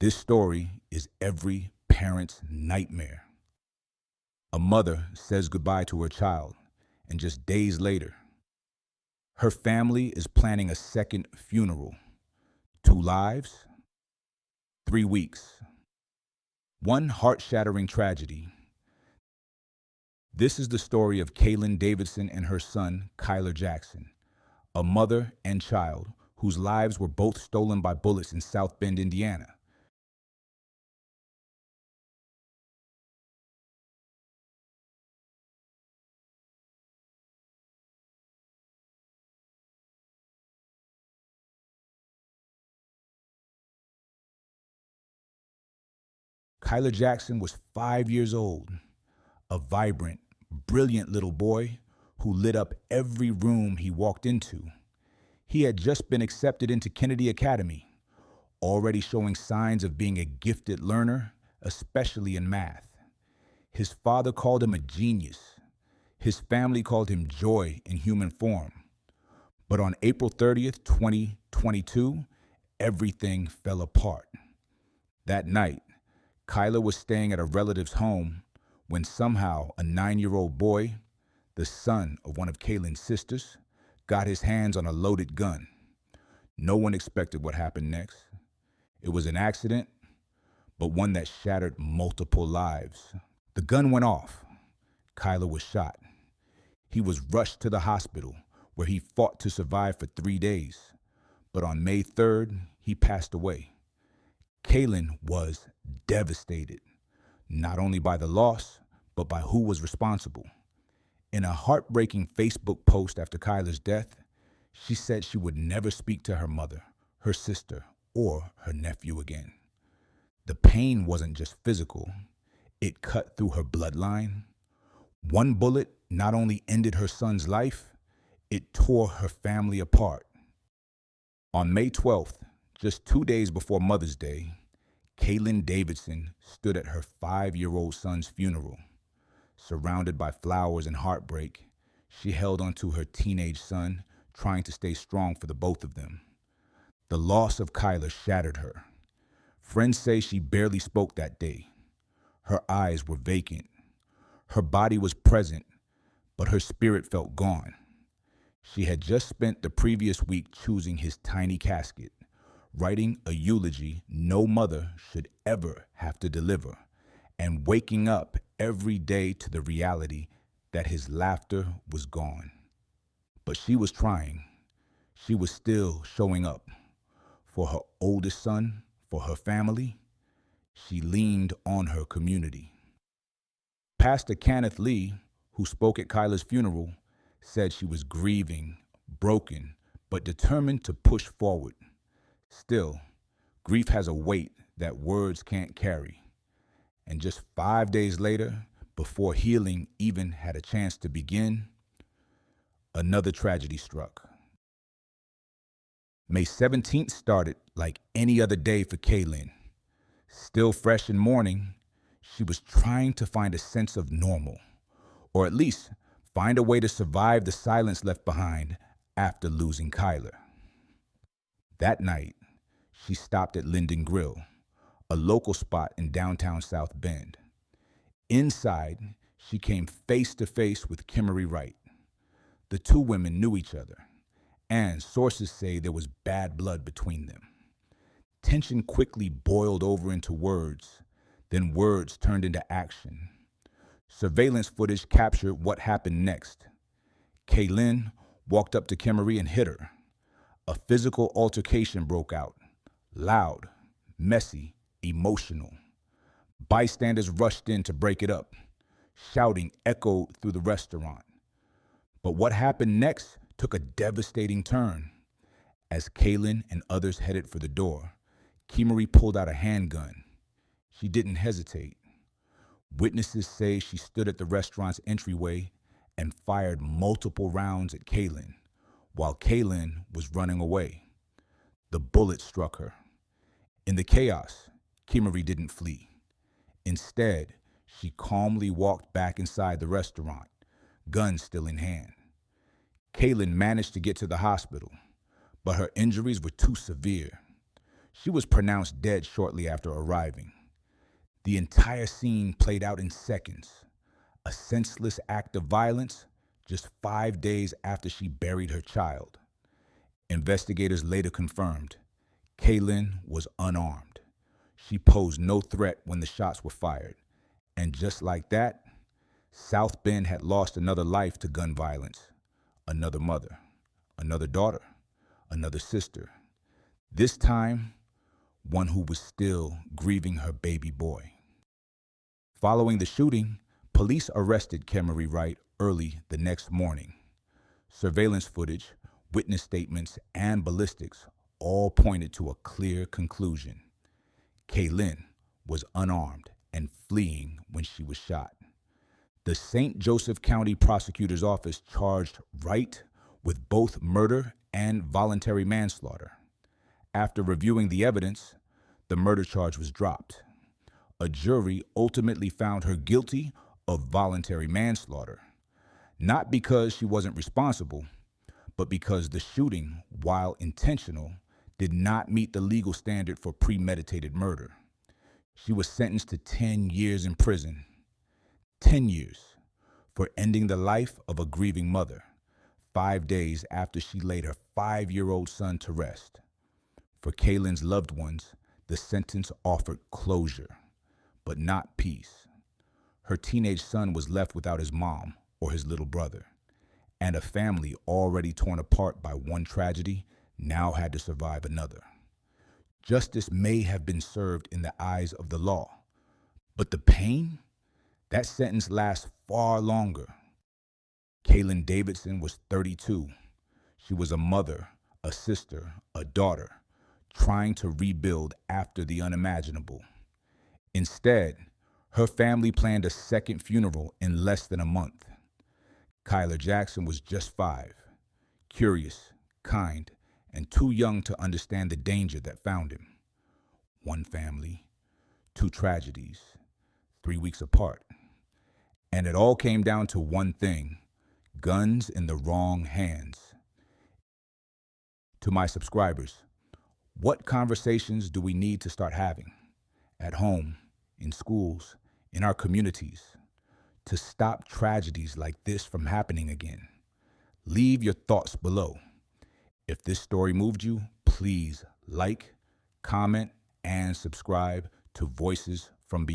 This story is every parent's nightmare. A mother says goodbye to her child, and just days later, her family is planning a second funeral. 2 lives, 3 weeks. One heart-shattering tragedy. This is the story of Kaylynn Davidson and her son, Kyler Jackson, a mother and child whose lives were both stolen by bullets in South Bend, Indiana. Kyler Jackson was 5 years old, a vibrant, brilliant little boy who lit up every room he walked into. He had just been accepted into Kennedy Academy, already showing signs of being a gifted learner, especially in math. His father called him a genius. His family called him joy in human form. But on April 30th, 2022, everything fell apart. That night, Kyler was staying at a relative's home when somehow a 9-year-old boy, the son of one of Kaylynn's sisters, got his hands on a loaded gun. No one expected what happened next. It was an accident, but one that shattered multiple lives. The gun went off. Kyler was shot. He was rushed to the hospital, where he fought to survive for 3 days. But on May 3rd, he passed away. Kaylynn was devastated, not only by the loss, but by who was responsible. In a heartbreaking Facebook post after Kyler's death, she said she would never speak to her mother, her sister, or her nephew again. The pain wasn't just physical, it cut through her bloodline. One bullet not only ended her son's life, it tore her family apart. On May 12th, just 2 days before Mother's Day, Kaylynn Davidson stood at her 5-year-old son's funeral. Surrounded by flowers and heartbreak, she held onto her teenage son, trying to stay strong for the both of them. The loss of Kyler shattered her. Friends say she barely spoke that day. Her eyes were vacant. Her body was present, but her spirit felt gone. She had just spent the previous week choosing his tiny casket, writing a eulogy no mother should ever have to deliver, and waking up every day to the reality that his laughter was gone. But she was trying. She was still showing up. For her oldest son, for her family, she leaned on her community. Pastor Kenneth Lee, who spoke at Kyler's funeral, said she was grieving, broken, but determined to push forward. Still, grief has a weight that words can't carry. And just 5 days later, before healing even had a chance to begin, another tragedy struck. May 17th started like any other day for Kaylynn. Still fresh in mourning, she was trying to find a sense of normal, or at least find a way to survive the silence left behind after losing Kyler. That night, she stopped at Linden Grill, a local spot in downtown South Bend. Inside, she came face to face with Kimmery Wright. The two women knew each other, and sources say there was bad blood between them. Tension quickly boiled over into words, then words turned into action. Surveillance footage captured what happened next. Kaylynn walked up to Kimmery and hit her. A physical altercation broke out, loud, messy, emotional. Bystanders rushed in to break it up. Shouting echoed through the restaurant. But what happened next took a devastating turn. As Kaylynn and others headed for the door, Kimmery pulled out a handgun. She didn't hesitate. Witnesses say she stood at the restaurant's entryway and fired multiple rounds at Kaylynn, while Kaylynn was running away. The bullet struck her. In the chaos, Kimmery didn't flee. Instead, she calmly walked back inside the restaurant, gun still in hand. Kaylynn managed to get to the hospital, but her injuries were too severe. She was pronounced dead shortly after arriving. The entire scene played out in seconds, a senseless act of violence just 5 days after she buried her child. Investigators later confirmed Kaylynn was unarmed. She posed no threat when the shots were fired. And just like that, South Bend had lost another life to gun violence, another mother, another daughter, another sister. This time, one who was still grieving her baby boy. Following the shooting, police arrested Kemery Wright early the next morning. Surveillance footage, witness statements, and ballistics all pointed to a clear conclusion. Kaylynn was unarmed and fleeing when she was shot. The St. Joseph County Prosecutor's Office charged Wright with both murder and voluntary manslaughter. After reviewing the evidence, the murder charge was dropped. A jury ultimately found her guilty of voluntary manslaughter, not because she wasn't responsible, but because the shooting, while intentional, did not meet the legal standard for premeditated murder. She was sentenced to 10 years in prison. 10 years for ending the life of a grieving mother, 5 days after she laid her 5-year-old son to rest. For Kaylynn's loved ones, the sentence offered closure, but not peace. Her teenage son was left without his mom or his little brother, and a family already torn apart by one tragedy now had to survive another. Justice may have been served in the eyes of the law, but the pain? That sentence lasts far longer. Kaylynn Davidson was 32. She was a mother, a sister, a daughter, trying to rebuild after the unimaginable. Instead, her family planned a second funeral in less than a month. Kyler Jackson was just 5, curious, kind, and too young to understand the danger that found him. One family, 2 tragedies, 3 weeks apart. And it all came down to one thing: guns in the wrong hands. To my subscribers, what conversations do we need to start having? At home, in schools, in our communities, to stop tragedies like this from happening again? Leave your thoughts below. If this story moved you, please like, comment, and subscribe to Voices from Beyond.